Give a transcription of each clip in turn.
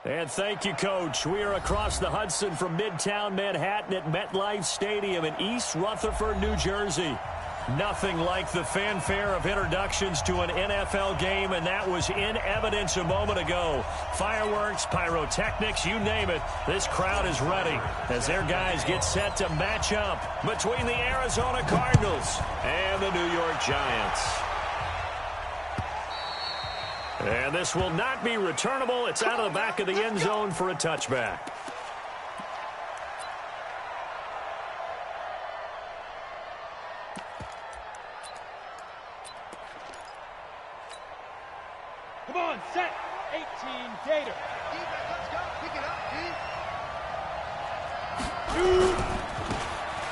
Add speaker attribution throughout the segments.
Speaker 1: And thank you, Coach. We are across the Hudson from Midtown Manhattan at MetLife Stadium in East Rutherford, New Jersey. Nothing like the fanfare of introductions to an NFL game, and that was in evidence a moment ago. Fireworks, pyrotechnics, you name it. This crowd is ready as their guys get set to match up between the Arizona Cardinals and the New York Giants. And this will not be returnable. It's out of the back of the end zone for a touchback.
Speaker 2: Come on, set. 18, Gator.
Speaker 3: Let's go. Pick it up,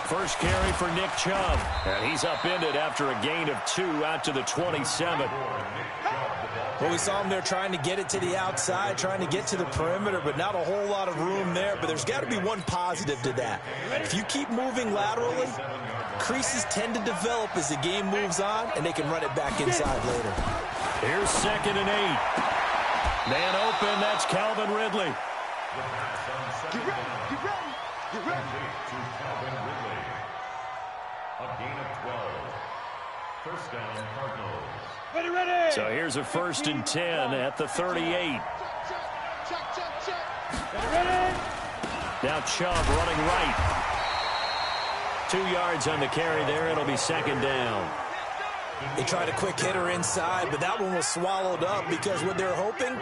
Speaker 1: First carry for Nick Chubb. And he's upended after a gain of 2 out to the 27.
Speaker 4: Well, we saw him there trying to get it to the outside, trying to get to the perimeter, but not a whole lot of room there. But there's got to be one positive to that. If you keep moving laterally, creases tend to develop as the game moves on, and they can run it back inside later.
Speaker 1: Here's 2nd and 8. Man open, that's Calvin Ridley.
Speaker 3: Get ready, get ready, get ready.
Speaker 5: To Calvin Ridley. A gain of 12. First down, Cardinals.
Speaker 2: Ready.
Speaker 1: So here's a 1st and 10 at the 38.
Speaker 2: Ready.
Speaker 1: Now Chubb running right. 2 yards on the carry there. It'll be 2nd down.
Speaker 4: They tried a quick hitter inside, but that one was swallowed up because what they're hoping,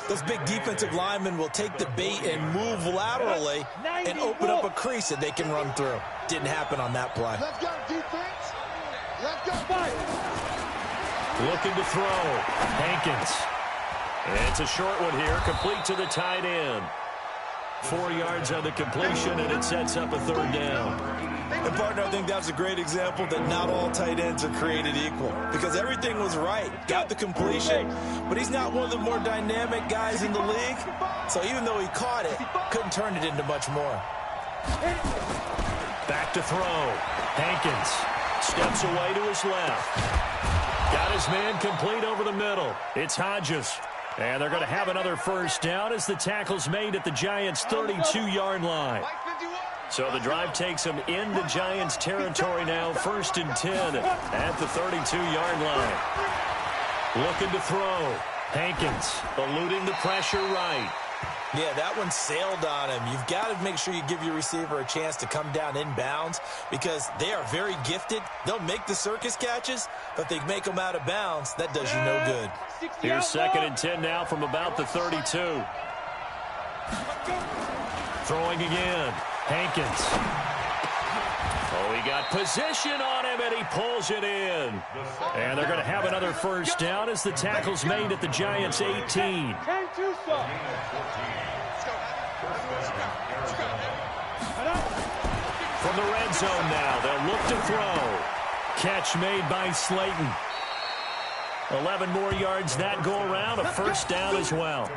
Speaker 4: those big defensive linemen will take the bait and move laterally and open up a crease that they can run through. Didn't happen on that play.
Speaker 3: Let's go, defense. Let's go, fight.
Speaker 1: Looking to throw. Hankins. And it's a short one here, complete to the tight end. 4 yards on the completion, and it sets up a 3rd down.
Speaker 4: And, partner, I think that's a great example that not all tight ends are created equal because everything was right. Got the completion, but he's not one of the more dynamic guys in the league. So even though he caught it, couldn't turn it into much more.
Speaker 1: Back to throw. Hankins steps away to his left. Got his man complete over the middle. It's Hodges. And they're going to have another 1st down as the tackle's made at the Giants' 32-yard line. So the drive takes them into Giants territory now. 1st and 10 at the 32-yard line. Looking to throw. Hankins eluding the pressure right.
Speaker 4: Yeah, that one sailed on him. You've got to make sure you give your receiver a chance to come down inbounds because they are very gifted. They'll make the circus catches, but if they make them out of bounds, that does you no good.
Speaker 1: Here's 2nd and 10 now from about the 32. Throwing again. Hankins. Oh, he got position on him, and he pulls it in. And they're going to have another 1st down as the tackle's made at the Giants' 18. From the red zone now, they'll look to throw. Catch made by Slayton. 11 more yards that go around, a 1st down as well.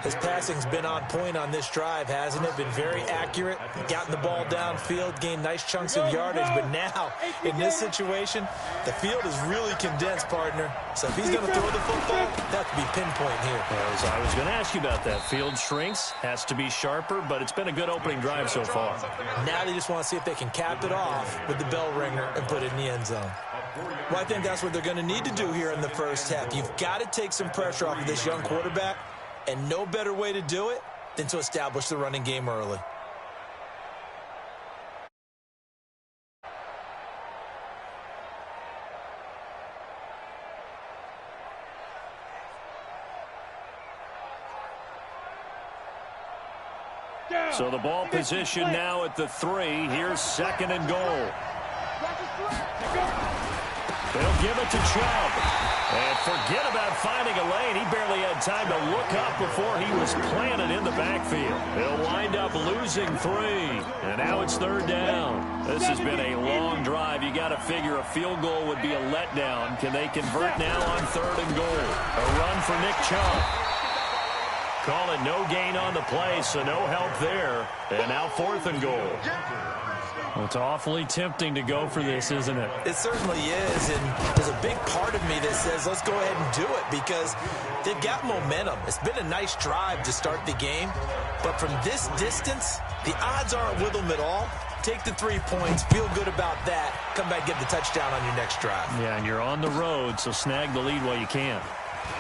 Speaker 4: His passing's been on point on this drive, hasn't it? Been very accurate, gotten the ball downfield, gained nice chunks of yardage, but now, in this situation, the field is really condensed, partner. So if he's going to throw the football, that could be pinpoint here.
Speaker 1: As I was going to ask you about that. Field shrinks, has to be sharper, but it's been a good opening drive so far.
Speaker 4: Now they just want to see if they can cap it off with the bell ringer and put it in the end zone. Well, I think that's what they're going to need to do here in the 1st half. You've got to take some pressure off of this young quarterback, and no better way to do it than to establish the running game early.
Speaker 1: So the ball position now at the 3. Here's 2nd and goal. They'll give it to Chubb. And forget about finding a lane. He barely had time to look up before he was planted in the backfield. They'll wind up losing 3. And now it's 3rd down. This has been a long drive. You got to figure a field goal would be a letdown. Can they convert now on 3rd and goal? A run for Nick Chubb. Call it no gain on the play, so no help there. And now 4th and goal. Well, it's awfully tempting to go for this, isn't it?
Speaker 4: It certainly is, and there's a big part of me that says let's go ahead and do it because they've got momentum. It's been a nice drive to start the game, but from this distance, the odds aren't with them at all. Take the 3 points, feel good about that, come back, get the touchdown on your next drive.
Speaker 1: Yeah, and you're on the road, so snag the lead while you can.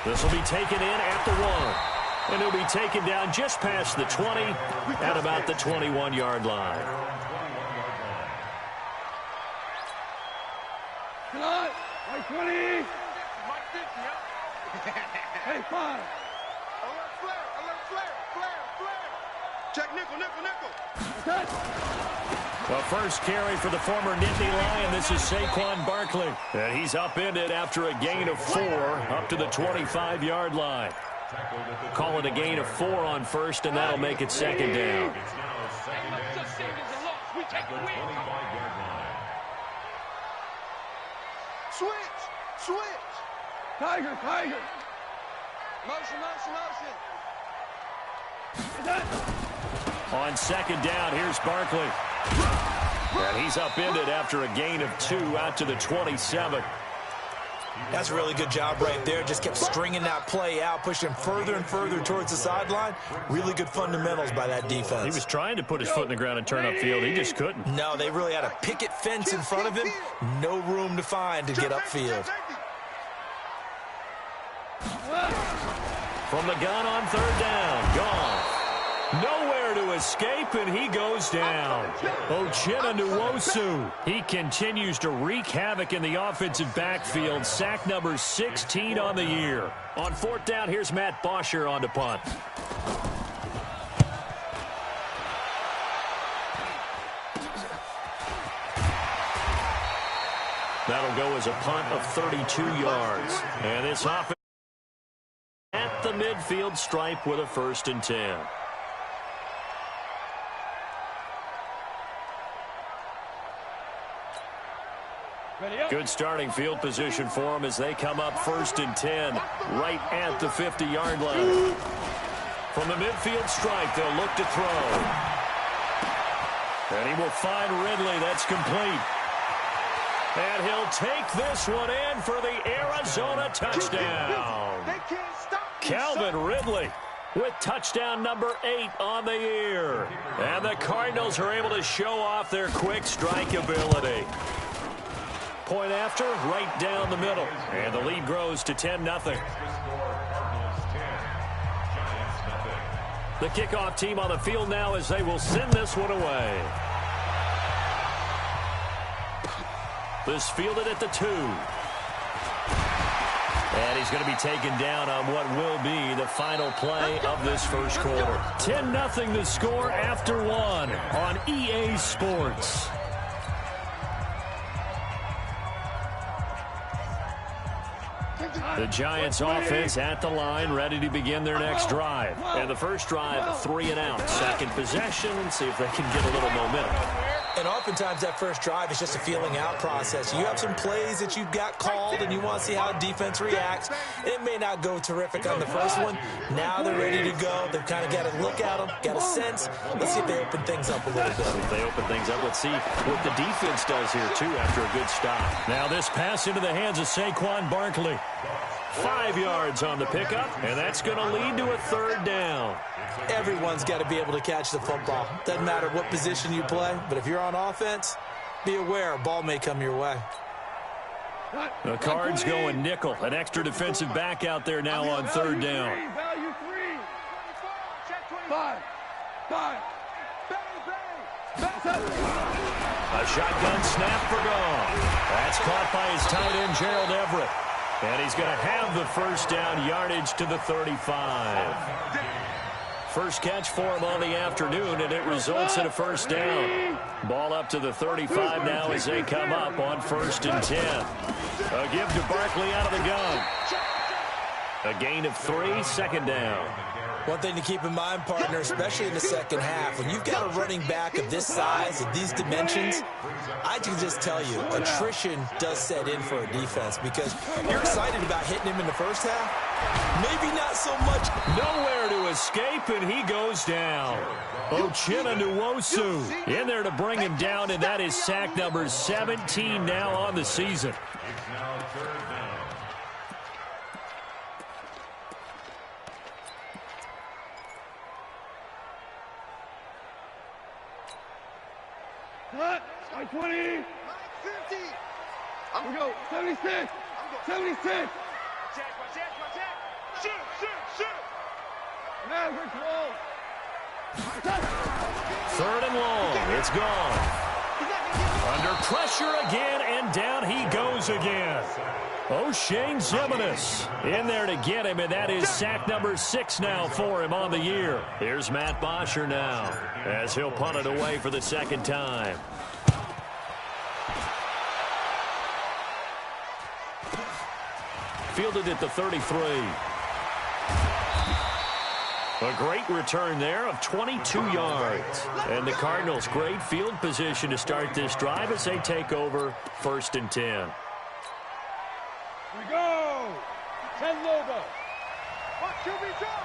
Speaker 1: This will be taken in at the 1, and it'll be taken down just past the 20 at about the 21-yard line.
Speaker 2: Come on. Right 20. Hey, 5.
Speaker 3: Alert flare. Check nickel.
Speaker 1: The first carry for the former Nittany Lion. This is Saquon Barkley. And he's upended after a gain of 4 up to the 25-yard line. Call it a gain of 4 on first, and that'll make it second down.
Speaker 3: Switch.
Speaker 2: Tiger. Motion.
Speaker 1: On second down, here's Barkley. And he's upended after a gain of 2 out to the 27.
Speaker 4: That's a really good job right there. Just kept stringing that play out, pushing further and further towards the sideline. Really good fundamentals by that defense.
Speaker 1: He was trying to put his foot in the ground and turn upfield. He just couldn't.
Speaker 4: No, they really had a picket fence in front of him. No room to find to get upfield.
Speaker 1: From the gun on third down. Gone. Nowhere to escape, and he goes down. Uchenna Nwosu. He continues to wreak havoc in the offensive backfield. Sack number 16 on the year. On fourth down, here's Matt Bosher on to punt. That'll go as a punt of 32 yards. And this offense at the midfield stripe with a 1st and 10. Good starting field position for them as they come up 1st and 10 right at the 50-yard line. From the midfield stripe, they'll look to throw. And he will find Ridley. That's complete. And he'll take this one in for the Arizona touchdown. Calvin Ridley with touchdown number 8 on the year. And the Cardinals are able to show off their quick strike ability. Point after, right down the middle. And the lead grows to 10-0. The kickoff team on the field now as they will send this one away. This fielded at the 2. And he's going to be taken down on what will be the final play of this first quarter. 10-0 the score after 1 on EA Sports. The Giants offense at the line, ready to begin their next drive. And the first drive, 3 and out. Second possession, see if they can get a little momentum.
Speaker 4: And oftentimes that first drive is just a feeling out process. You have some plays that you've got called and you want to see how defense reacts. It may not go terrific on the first one. Now they're ready to go. They've kind of got to look at them, got a sense. Let's see if they open things up a little bit.
Speaker 1: If they open things up, let's see what the defense does here, too, after a good stop. Now this pass into the hands of Saquon Barkley. 5 yards on the pickup, and that's going to lead to a 3rd down.
Speaker 4: Everyone's got to be able to catch the football. Doesn't matter what position you play, but if you're on offense, be aware a ball may come your way.
Speaker 1: The Cards going nickel. An extra defensive back out there now on 3rd down.
Speaker 2: Value 3. 5.
Speaker 1: A shotgun snap for Goff. That's caught by his tight end, Gerald Everett. And he's going to have the first down, yardage to the 35. First catch for him on the afternoon, and it results in a first down. Ball up to the 35 now as they come up on 1st and 10. A give to Barkley out of the gun. A gain of 3, 2nd down.
Speaker 4: One thing to keep in mind, partner, especially in the second half, when you've got a running back of this size, of these dimensions, I can just tell you, attrition does set in for a defense because you're excited about hitting him in the first half. Maybe not so much.
Speaker 1: Nowhere to escape, and he goes down. Uchenna Nwosu in there to bring him down, and that is sack number 17 now on the season.
Speaker 5: It's now third down.
Speaker 2: Cut. Right 20.
Speaker 3: 50.
Speaker 2: We go. 76. 76.
Speaker 3: Check. Shoot.
Speaker 2: Now we're close.
Speaker 1: Third and long. It's gone. Under pressure again, and down he goes again. O'Shane Ximines in there to get him, and that is sack number 6 now for him on the year. Here's Matt Bosher now as he'll punt it away for the second time. Fielded at the 33. A great return there of 22 yards. And the Cardinals, great field position to start this drive as they take over 1st and 10.
Speaker 2: We go. 10 logo.
Speaker 3: Watch QB drop.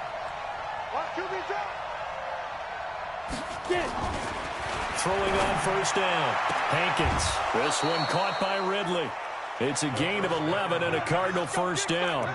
Speaker 1: Throwing on 1st down. Hankins. This one caught by Ridley. It's a gain of 11 and a Cardinal 1st down.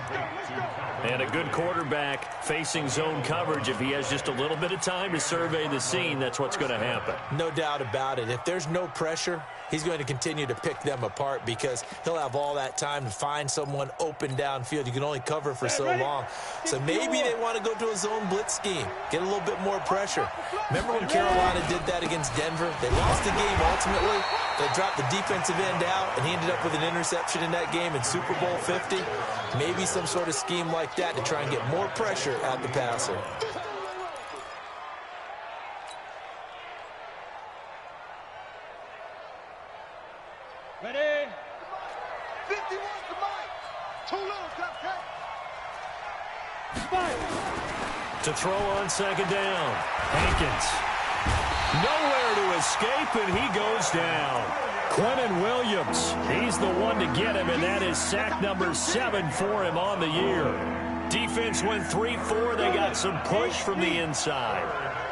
Speaker 1: And a good quarterback facing zone coverage. If he has just a little bit of time to survey the scene, that's what's going to happen.
Speaker 4: No doubt about it. If there's no pressure, he's going to continue to pick them apart because he'll have all that time to find someone open downfield. You can only cover for so long. So maybe they want to go to a zone blitz scheme, get a little bit more pressure. Remember when Carolina did that against Denver? They lost the game ultimately. They dropped the defensive end out, and he ended up with an interception in that game in Super Bowl 50. Maybe some sort of scheme like that to try and get more pressure at the passer.
Speaker 2: Ready?
Speaker 3: 51 to Mike. Too little, Captain.
Speaker 1: To throw on 2nd down. Hankins. Nowhere to escape, and he goes down. Quinnen Williams, he's the one to get him, and that is sack number 7 for him on the year. Defense went 3-4. They got some push from the inside.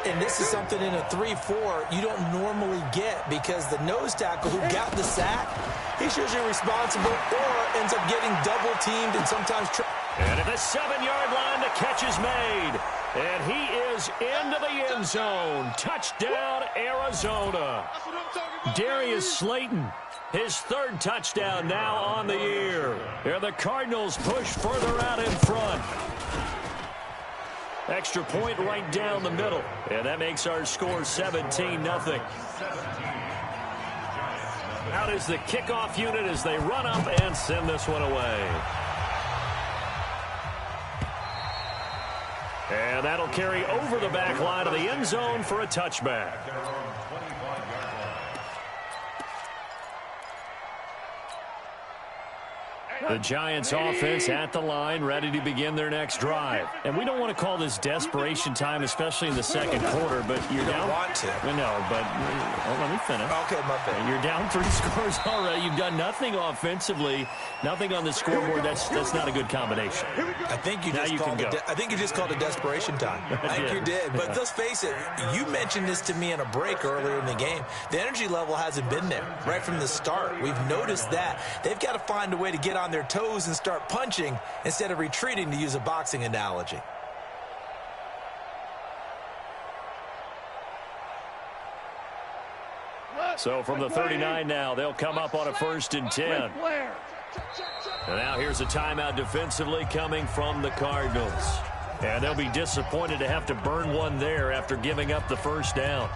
Speaker 4: And this is something in a 3-4 you don't normally get because the nose tackle who got the sack, he's usually responsible or ends up getting double-teamed and sometimes...
Speaker 1: And at the 7-yard line, the catch is made. And he is into the end zone. Touchdown, Arizona. Darius Slayton, his 3rd touchdown now on the year. And the Cardinals push further out in front. Extra point right down the middle. And that makes our score 17-0. Out is the kickoff unit as they run up and send this one away. And that'll carry over the back line of the end zone for a touchback. The Giants offense at the line, ready to begin their next drive. And we don't want to call this desperation time, especially in the second quarter, but you're down.
Speaker 4: want to.
Speaker 1: No, but let me finish.
Speaker 4: Okay, my bad.
Speaker 1: You're down 3 scores already. You've done nothing offensively, nothing on the scoreboard. That's not a good combination.
Speaker 4: I think you just called it desperation time. I think you did. But let's face it, you mentioned this to me in a break earlier in the game. The energy level hasn't been there right from the start. We've noticed that. They've got to find a way to get on their toes and start punching instead of retreating, to use a boxing analogy.
Speaker 1: So from the 39 now, they'll come up on a 1st and 10. And now here's a timeout defensively coming from the Cardinals. And they'll be disappointed to have to burn one there after giving up the 1st down.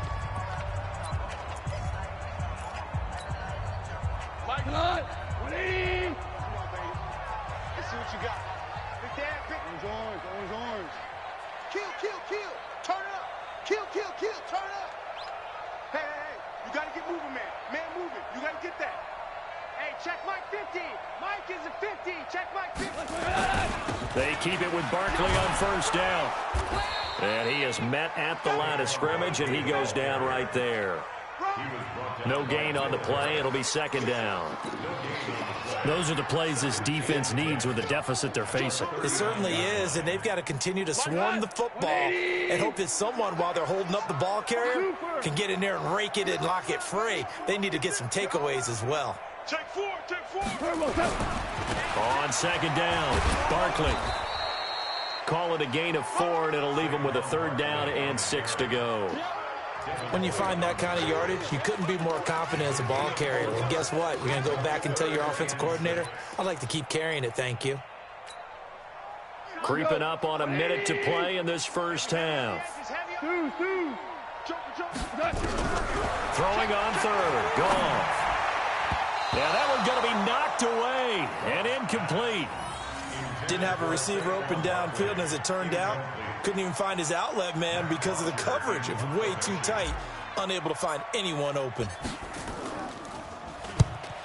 Speaker 3: Let's see what you got. Big dad, big orange. Kill. Turn up. Kill. Turn up. Hey. You got to get moving, man. Man moving. You got to get that. Hey, check Mike 50. Mike is a 50. Check Mike 50.
Speaker 1: They keep it with Barkley on 1st down. And he is met at the line of scrimmage, and he goes down right there. No gain on the play. It'll be second down. Those are the plays this defense needs with the deficit they're facing.
Speaker 4: It certainly is, and they've got to continue to swarm the football and hope that someone, while they're holding up the ball carrier, can get in there and rake it and lock it free. They need to get some takeaways as well.
Speaker 3: Take four, take four.
Speaker 1: On second down, Barkley. Call it a gain of 4, and it'll leave them with a third down and 6 to go.
Speaker 4: When you find that kind of yardage, you couldn't be more confident as a ball carrier. And guess what? You're going to go back and tell your offensive coordinator, I'd like to keep carrying it, thank you.
Speaker 1: Creeping up on a minute to play in this first half. Throwing on third. Goff. Yeah, that one's going to be knocked away and incomplete.
Speaker 4: Didn't have a receiver open downfield, and as it turned out, couldn't even find his outlet man because of the coverage. It was way too tight, unable to find anyone open.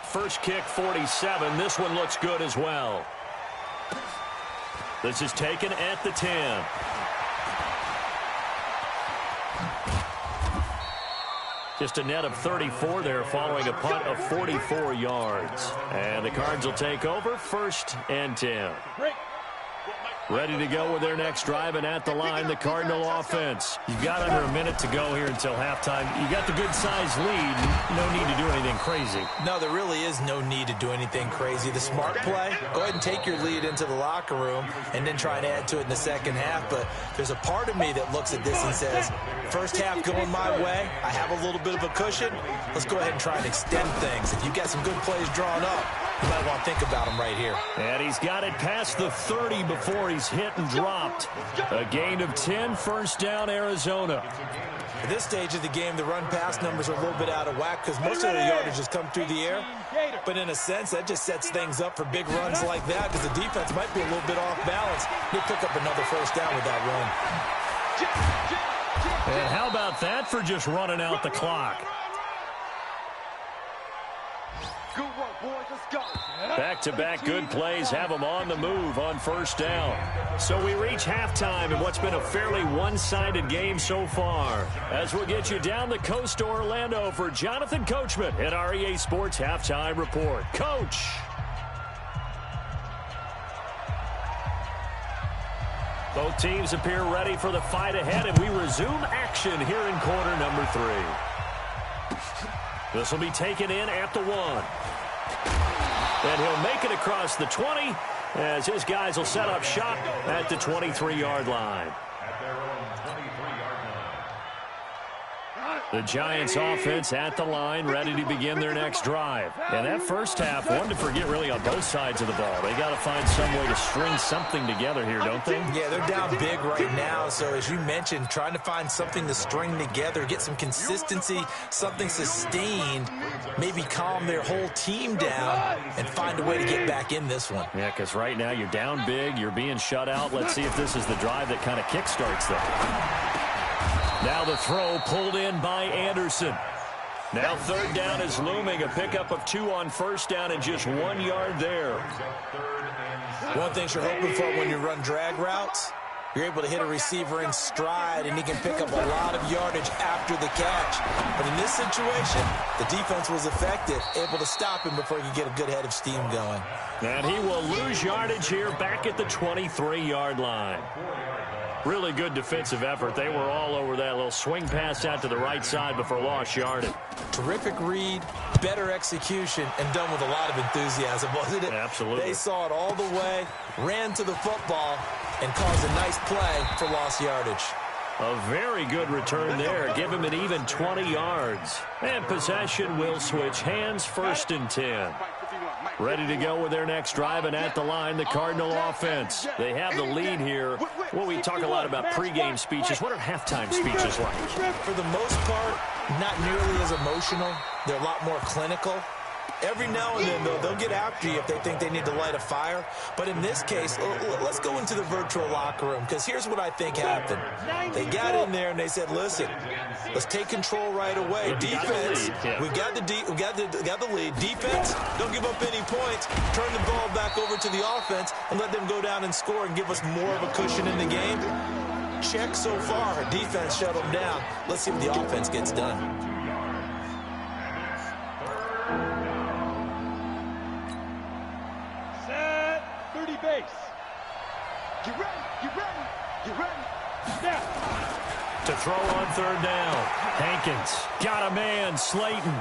Speaker 1: First kick, 47. This one looks good as well. This is taken at the 10. Just a net of 34 there following a punt of 44 yards. And the Cards will take over, first and 10. Ready to go with their next drive, and at the line, the Cardinal offense. You've got under a minute to go here until halftime. You got the good-sized lead. No need to do anything crazy.
Speaker 4: No, there really is no need to do anything crazy. The smart play, go ahead and take your lead into the locker room and then try and add to it in the second half. But there's a part of me that looks at this and says, first half going my way, I have a little bit of a cushion. Let's go ahead and try and extend things. If you've got some good plays drawn up, you might want to think about them right here.
Speaker 1: And he's got it past the 30 before he's hit and dropped. A gain of 10, first down, Arizona.
Speaker 4: At this stage of the game, the run-pass numbers are a little bit out of whack because most of their yardage has come through the air. But in a sense, that just sets things up for big runs like that because the defense might be a little bit off balance. They pick up another first down with that run.
Speaker 1: And how about that for just running out the clock?
Speaker 3: Good work, boys. Let's go.
Speaker 1: Back-to-back good plays have them on the move on first down. So we reach halftime in what's been a fairly one-sided game so far. As we'll get you down the coast to Orlando for Jonathan Coachman at our EA Sports Halftime Report. Coach. Both teams appear ready for the fight ahead, and we resume action here in quarter number 3. This will be taken in at the 1. And he'll make it across the 20 as his guys will set up shop at the 23-yard line. The Giants offense at the line, ready to begin their next drive. And that first half, one to forget really on both sides of the ball. They got to find some way to string something together here, don't they?
Speaker 4: Yeah, they're down big right now. So as you mentioned, trying to find something to string together, get some consistency, something sustained, maybe calm their whole team down and find a way to get back in this one.
Speaker 1: Yeah, because right now you're down big, you're being shut out. Let's see if this is the drive that kind of kickstarts them. Now the throw pulled in by Anderson. Now third down is looming. A pickup of 2 on first down and just 1 yard there.
Speaker 4: One thing you're hoping for when you run drag routes, you're able to hit a receiver in stride and he can pick up a lot of yardage after the catch. But in this situation, the defense was effective, able to stop him before he could get a good head of steam going.
Speaker 1: And he will lose yardage here back at the 23-yard line. Really good defensive effort. They were all over that little swing pass out to the right side before lost yardage.
Speaker 4: Terrific read, better execution, and done with a lot of enthusiasm, wasn't it?
Speaker 1: Absolutely.
Speaker 4: They saw it all the way, ran to the football, and caused a nice play for lost yardage.
Speaker 1: A very good return there. Give him an even 20 yards. And possession will switch hands, first and 10. Ready to go with their next drive, and at the line, the Cardinal offense. They have the lead here. Well, we talk a lot about pregame speeches. What are halftime speeches like?
Speaker 4: For the most part, not nearly as emotional. They're a lot more clinical. Every now and then, though, they'll get after you if they think they need to light a fire. But in this case, let's go into the virtual locker room, because here's what I think happened. They got in there and they said, listen, let's take control right away. Defense, we got the lead. Defense, don't give up any points. Turn the ball back over to the offense and let them go down and score and give us more of a cushion in the game. check so far. Her defense shut them down. Let's see what the offense gets done.
Speaker 2: Set. 30 base.
Speaker 3: Get ready. Get ready. Get ready.
Speaker 2: Snap.
Speaker 1: To throw on third down. Hankins got a man, Slayton.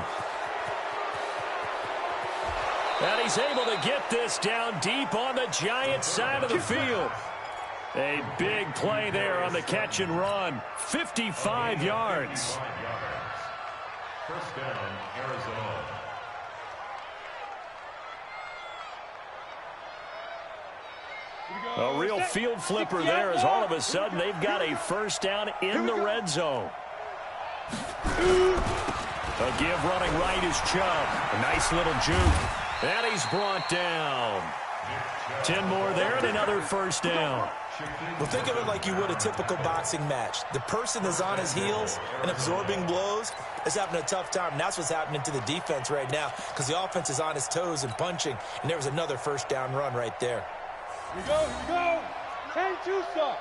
Speaker 1: And he's able to get this down deep on the Giants' side of the field. A big play there on the catch and run. 55 yards.
Speaker 5: First down, Arizona.
Speaker 1: A real field flipper there as all of a sudden they've got a first down in the red zone. A give running right is Chubb. A nice little juke. And he's brought down. 10 more there and another first down.
Speaker 4: Well, think of it like you would a typical boxing match. The person is on his heels and absorbing blows is having a tough time. And that's what's happening to the defense right now because the offense is on his toes and punching. And there was another first down run right there.
Speaker 2: Here we go. Here we go. 10-2 stop.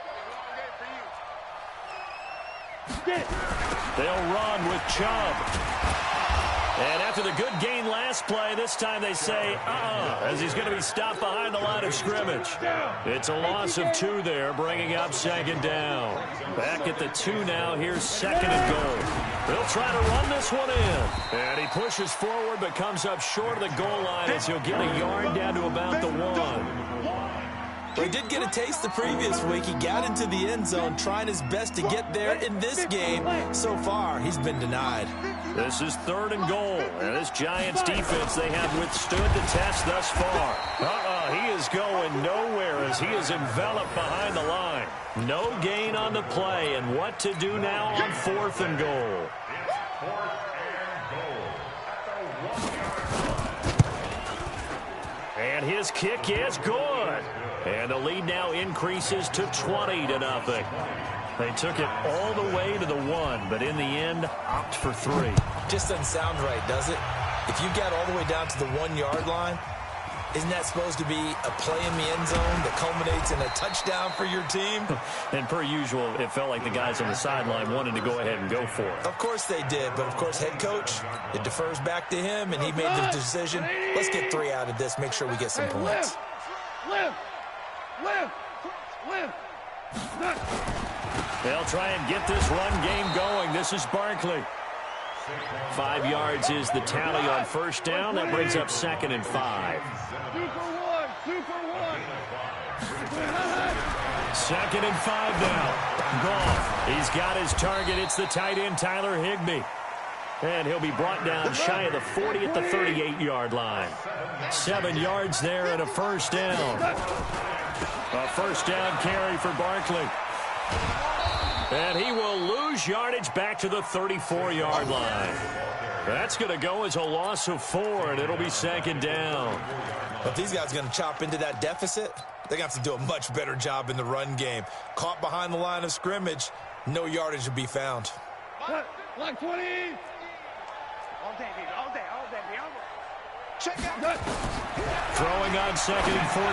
Speaker 2: Get it.
Speaker 1: They'll run with Chubb. And after the good gain last play, this time they say, as he's going to be stopped behind the line of scrimmage. It's a loss of 2 there, bringing up second down. Back at the 2 now, here's second and goal. They'll try to run this one in. And he pushes forward, but comes up short of the goal line as he'll get a yard down to about the 1.
Speaker 4: Well, he did get a taste the previous week. He got into the end zone trying his best to get there in this game. So far, he's been denied.
Speaker 1: This is third and goal. And this Giants defense, they have withstood the test thus far. He is going nowhere as he is enveloped behind the line. No gain on the play. And what to do now on fourth and goal? And his kick is good. And the lead now increases to 20-0. They took it all the way to the 1, but in the end, opt for 3.
Speaker 4: Just doesn't sound right, does it? If you get all the way down to the 1-yard line, isn't that supposed to be a play in the end zone that culminates in a touchdown for your team?
Speaker 1: And per usual, it felt like the guys on the sideline wanted to go ahead and go for it.
Speaker 4: Of course they did, but of course head coach, it defers back to him, and he made the decision. Let's get 3 out of this, make sure we get some points.
Speaker 2: Live.
Speaker 1: They'll try and get this run game going. This is Barkley. 5 yards is the tally on first down. That brings up second and 5.
Speaker 2: 2 for 1. 2 for 1.
Speaker 1: Second and 5 now. Goff. He's got his target. It's the tight end, Tyler Higbee. And he'll be brought down shy of the 40 at the 38-yard line. 7 yards there and a first down. A first down carry for Barkley. And he will lose yardage back to the 34-yard line. That's going to go as a loss of 4, and it'll be second down.
Speaker 4: If these guys are going to chop into that deficit, they're going to have to do a much better job in the run game. Caught behind the line of scrimmage, no yardage to be found.
Speaker 2: Block 20.
Speaker 3: All day, baby. All day. All day, baby. Check out.
Speaker 1: Throwing on second and 14.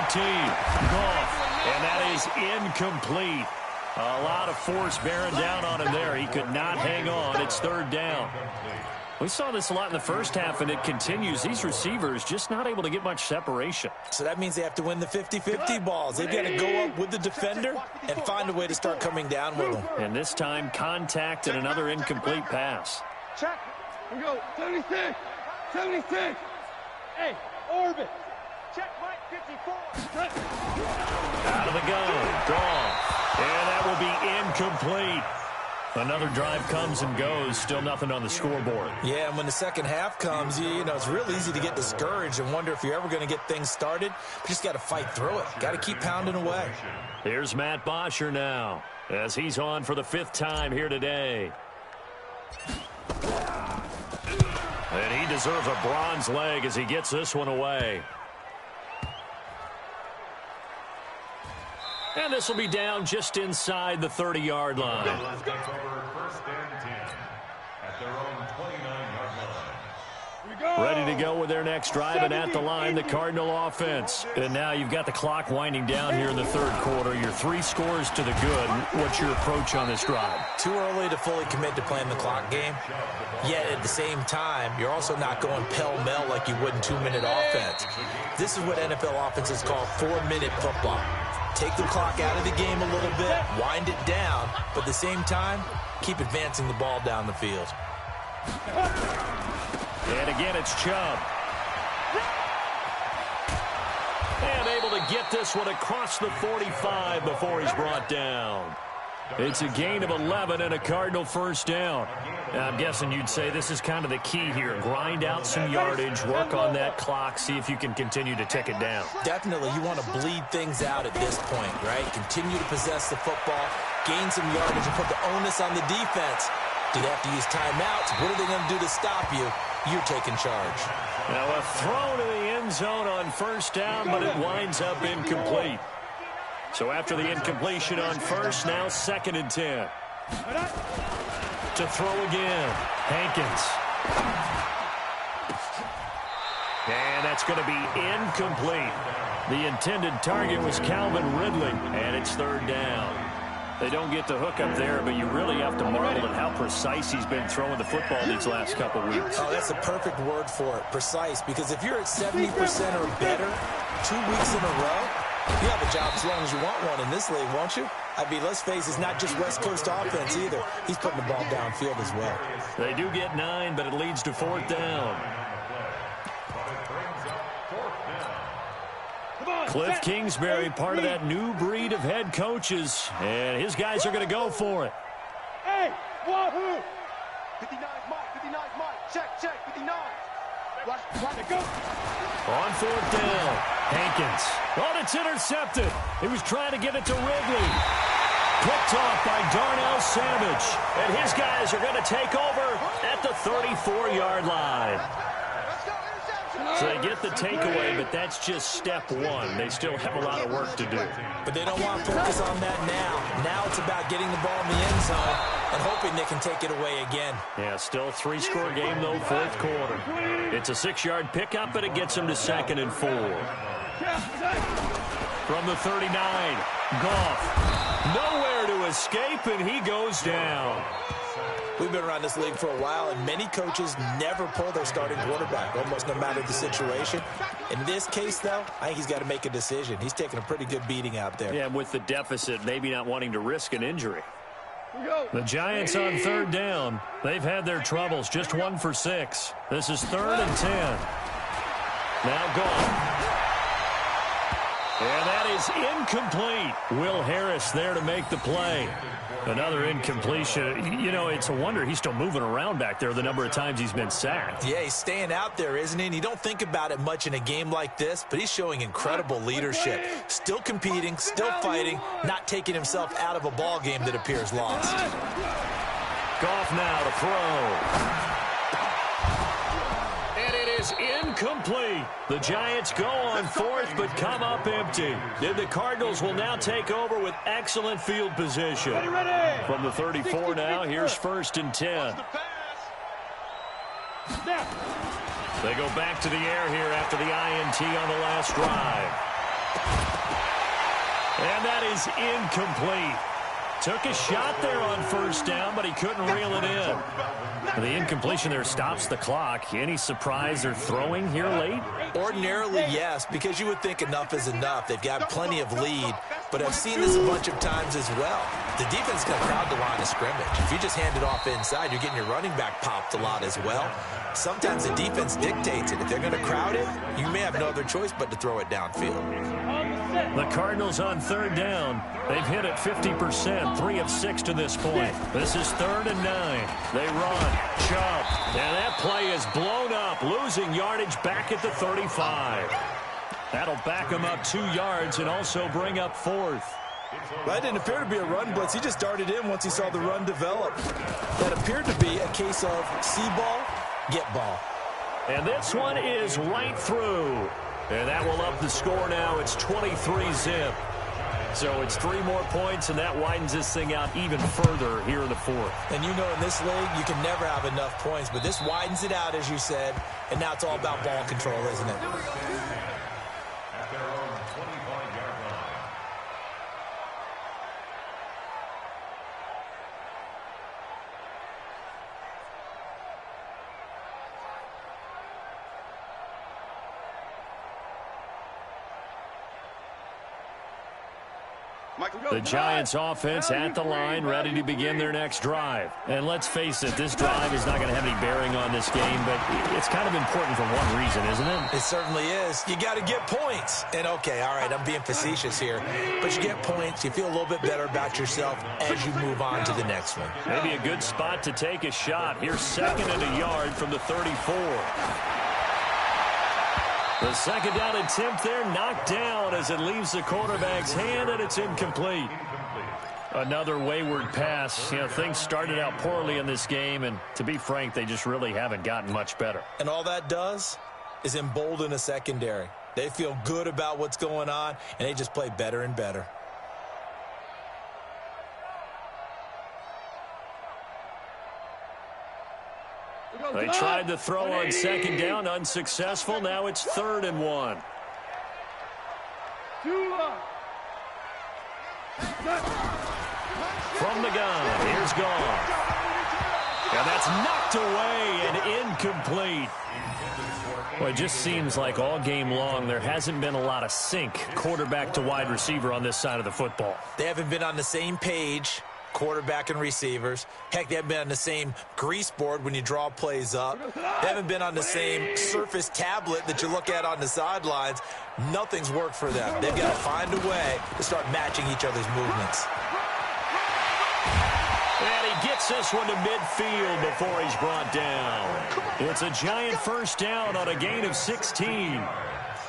Speaker 1: Goff. And that is incomplete. A lot of force bearing down on him there. He could not hang on. It's third down. We saw this a lot in the first half, and it continues. These receivers just not able to get much separation.
Speaker 4: So that means they have to win the 50-50 balls. They've got to go up with the defender and find a way to start coming down with them.
Speaker 1: And this time, contact and another incomplete pass.
Speaker 2: Check. Here we go. 76. 76. Hey, orbit.
Speaker 3: Check Mike 54.
Speaker 1: Out of the gun. Goff. And that will be incomplete. Another drive comes and goes. Still nothing on the scoreboard.
Speaker 4: Yeah, and when the second half comes, you know, it's real easy to get discouraged and wonder if you're ever going to get things started. But you just got to fight through it. Got to keep pounding away.
Speaker 1: Here's Matt Bosher now as he's on for the 5th time here today. And he deserves a bronze leg as he gets this one away. And this will be down just inside the 30-yard line.
Speaker 5: Let's go. First and 10 at their own 29-yard line.
Speaker 1: Ready to go with their next drive, and at the line, the Cardinal offense. And now you've got the clock winding down here in the third quarter. Your 3 scores to the good. What's your approach on this drive?
Speaker 4: Too early to fully commit to playing the clock game. Yet at the same time, you're also not going pell-mell like you would in 2-minute offense. This is what NFL offenses call 4-minute football. Take the clock out of the game a little bit, wind it down, but at the same time, keep advancing the ball down the field.
Speaker 1: And again, it's Chubb. And able to get this one across the 45 before he's brought down. It's a gain of 11 and a Cardinal first down. I'm guessing you'd say this is kind of the key here. Grind out some yardage, work on that clock, see if you can continue to tick it down.
Speaker 4: Definitely, you want to bleed things out at this point, right? Continue to possess the football, gain some yardage, and put the onus on the defense. Do they have to use timeouts? What are they going to do to stop you? You're taking charge.
Speaker 1: Now a throw to the end zone on first down, but it winds up incomplete. So after the incompletion on first, now 2nd and 10. To throw again, Hankins. And that's going to be incomplete. The intended target was Calvin Ridley, and it's 3rd down. They don't get the hook up there, but you really have to marvel at how precise he's been throwing the football these last couple weeks.
Speaker 4: Oh, that's the perfect word for it, precise, because if you're at 70% or better 2 weeks in a row, you have a job as long as you want one in this league, won't you? I mean, let's face it, it's not just West Coast offense either. He's putting the ball downfield as well.
Speaker 1: They do get 9, but it leads to 4th down. Cliff Kingsbury, part of that new breed of head coaches, and his guys are going to go for it.
Speaker 2: Hey, wahoo!
Speaker 3: 59 Mike, 59 Mike. Check, 59. Watch it go.
Speaker 1: On 4th down, Hankins. Oh, it's intercepted. He was trying to get it to Ridley. Picked off by Darnell Savage. And his guys are going to take over at the 34-yard line. So they get the takeaway, but that's just step 1. They still have a lot of work to do.
Speaker 4: But they don't want to focus on that now. Now it's about getting the ball in the end zone and hoping they can take it away again.
Speaker 1: Yeah, still 3-score game, though, 4th quarter. It's a 6-yard pickup, and it gets them to 2nd and 4. From the 39, Goff. Nowhere to escape, and he goes down.
Speaker 4: We've been around this league for a while, and many coaches never pull their starting quarterback, almost no matter the situation. In this case, though, I think he's got to make a decision. He's taking a pretty good beating out there.
Speaker 1: Yeah, with the deficit, maybe not wanting to risk an injury. The Giants on 3rd down. They've had their troubles, just 1 for 6. This is 3rd and 10. Now Goff. And that is incomplete. Will Harris there to make the play. Another incompletion. You know, it's a wonder he's still moving around back there the number of times he's been sacked.
Speaker 4: Yeah, he's staying out there, isn't he? And you don't think about it much in a game like this, but he's showing incredible leadership. Still competing, still fighting, not taking himself out of a ball game that appears lost.
Speaker 1: Goff now to throw. And it is incomplete. The Giants go on 4th, but come up empty. Then the Cardinals will now take over with excellent field position. From the 34 now, here's 1st and 10. They go back to the air here after the INT on the last drive. And that is incomplete. Took a shot there on 1st down, but he couldn't reel it in. The incompletion there stops the clock. Any surprise they're throwing here late?
Speaker 4: Ordinarily, yes, because you would think enough is enough. They've got plenty of lead, but I've seen this a bunch of times as well. The defense is going to crowd the line of scrimmage. If you just hand it off inside, you're getting your running back popped a lot as well. Sometimes the defense dictates it. If they're going to crowd it, you may have no other choice but to throw it downfield.
Speaker 1: The Cardinals on 3rd down. They've hit it 50%, 3 of 6 to this point. This is 3rd and 9. They run. Chubb. And that play is blown up, losing yardage back at the 35. That'll back him up 2 yards and also bring up 4th.
Speaker 4: That didn't appear to be a run blitz. He just darted in once he saw the run develop. That appeared to be a case of see ball, get ball.
Speaker 1: And this one is right through. And that will up the score now. It's 23-zip. So it's 3 more points, and that widens this thing out even further here in the fourth.
Speaker 4: And you know in this league, you can never have enough points, but this widens it out, as you said, and now it's all about ball control, isn't it?
Speaker 5: At their own 25-yard line.
Speaker 1: The Giants offense at the line, ready to begin their next drive. And let's face it, this drive is not going to have any bearing on this game, but it's kind of important for one reason, isn't it?
Speaker 4: It certainly is. You got to get points. And, okay, all right, I'm being facetious here, but you get points, you feel a little bit better about yourself as you move on to the next one.
Speaker 1: Maybe a good spot to take a shot. Here's 2nd and a yard from the 34. The 2nd down attempt there knocked down as it leaves the quarterback's hand, and it's incomplete. Another wayward pass. You know, things started out poorly in this game, and to be frank, they just really haven't gotten much better.
Speaker 4: And all that does is embolden a secondary. They feel good about what's going on, and they just play better and better.
Speaker 1: They tried to throw on 2nd down, unsuccessful. Now it's 3rd and 1. From the gun, here's Goff. And that's knocked away and incomplete. Well, it just seems like all game long there hasn't been a lot of sync quarterback to wide receiver on this side of the football.
Speaker 4: They haven't been on the same page, quarterback and receivers. Heck, they haven't been on the same grease board when you draw plays up. They haven't been on the same Surface tablet that you look at on the sidelines. Nothing's worked for them. They've got to find a way to start matching each other's movements.
Speaker 1: And he gets this one to midfield before he's brought down. It's a Giant 1st down on a gain of 16.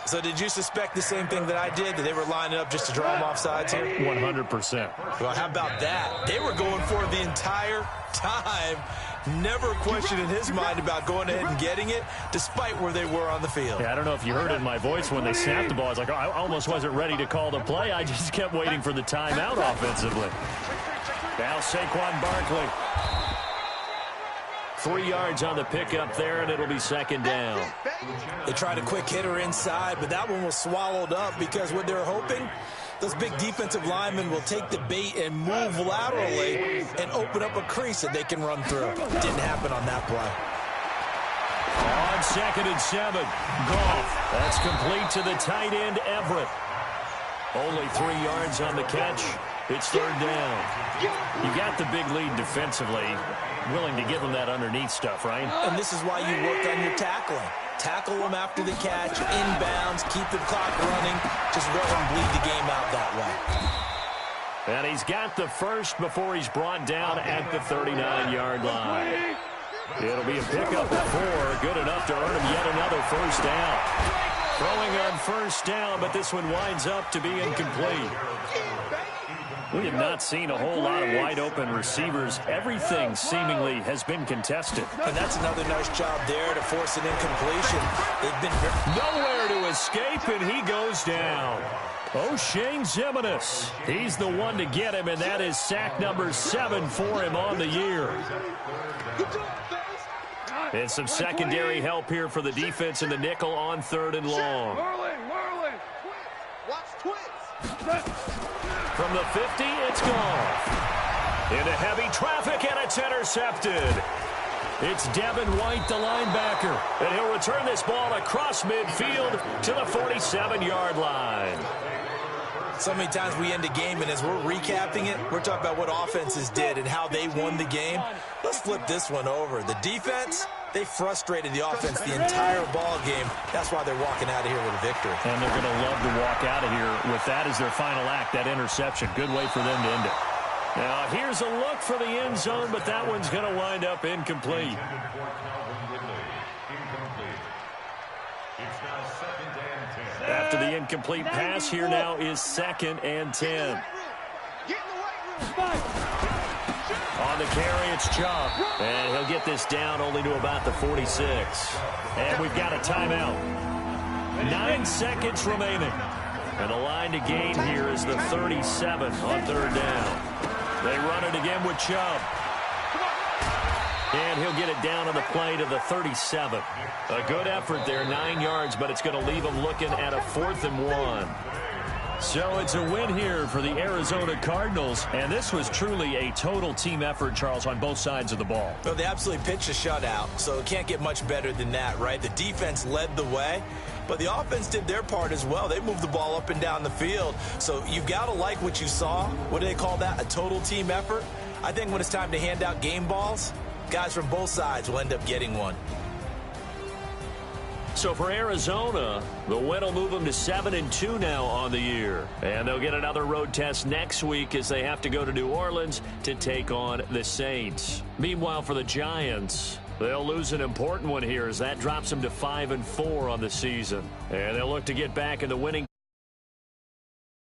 Speaker 4: So did you suspect the same thing that I did, that they were lining up just to draw them off sides here?
Speaker 1: 100%.
Speaker 4: Well, how about that? They were going for it the entire time. Never a question in his mind about going ahead and getting it, despite where they were on the field.
Speaker 1: Yeah, I don't know if you heard it in my voice when they snapped the ball. I was like, oh, I almost wasn't ready to call the play. I just kept waiting for the timeout offensively. Now Saquon Barkley. 3 yards on the pickup there, and it'll be 2nd down.
Speaker 4: They tried a quick hitter inside, but that one was swallowed up because what they're hoping, those big defensive linemen will take the bait and move laterally and open up a crease that they can run through. Didn't happen on that play.
Speaker 1: On 2nd and 7, Goff. That's complete to the tight end, Everett. Only 3 yards on the catch. It's 3rd down. You got the big lead defensively. Willing to give them that underneath stuff, right?
Speaker 4: And this is why you work on your tackling. Tackle them after the catch, inbounds, keep the clock running. Just go ahead and bleed the game out that way.
Speaker 1: And he's got the first before he's brought down at the 39-yard line. It'll be a pickup of 4. Good enough to earn him yet another 1st down. Throwing on 1st down, but this one winds up to be incomplete. We have not seen a whole lot of wide-open receivers. Everything seemingly has been contested.
Speaker 4: And that's another nice job there to force an incompletion. They've been
Speaker 1: nowhere to escape, and he goes down. O'Shane Ximines. He's the one to get him, and that is sack number 7 for him on the year. And some secondary help here for the defense in the nickel on 3rd and long.
Speaker 3: Watch twins.
Speaker 1: From the 50, it's Goff. Into heavy traffic, and it's intercepted. It's Devin White, the linebacker, and he'll return this ball across midfield to the 47-yard line.
Speaker 4: So many times we end a game, and as we're recapping it, we're talking about what offenses did and how they won the game. Let's flip this one over. The defense, they frustrated the offense the entire ball game. That's why they're walking out of here with a victory.
Speaker 1: And they're going to love to walk out of here with that as their final act, that interception. Good way for them to end it. Now, here's a look for the end zone, but that one's going to wind up incomplete. After the incomplete pass, here now is 2nd and 10. On the carry, it's Chubb. And he'll get this down only to about the 46. And we've got a timeout. 9 seconds remaining. And the line to gain here is the 37 on third down. They run it again with Chubb. And he'll get it down on the play to the 37. A good effort there, 9 yards, but it's going to leave them looking at a 4th and 1. So it's a win here for the Arizona Cardinals, and this was truly a total team effort, Charles, on both sides of the ball.
Speaker 4: Well, they absolutely pitched a shutout, so it can't get much better than that, right? The defense led the way, but the offense did their part as well. They moved the ball up and down the field, so you've got to like what you saw. What do they call that? A total team effort? I think when it's time to hand out game balls, guys from both sides will end up getting one.
Speaker 1: So for Arizona, the win will move them to 7-2 now on the year. And they'll get another road test next week as they have to go to New Orleans to take on the Saints. Meanwhile, for the Giants, they'll lose an important one here as that drops them to 5-4 on the season. And they'll look to get back in the winning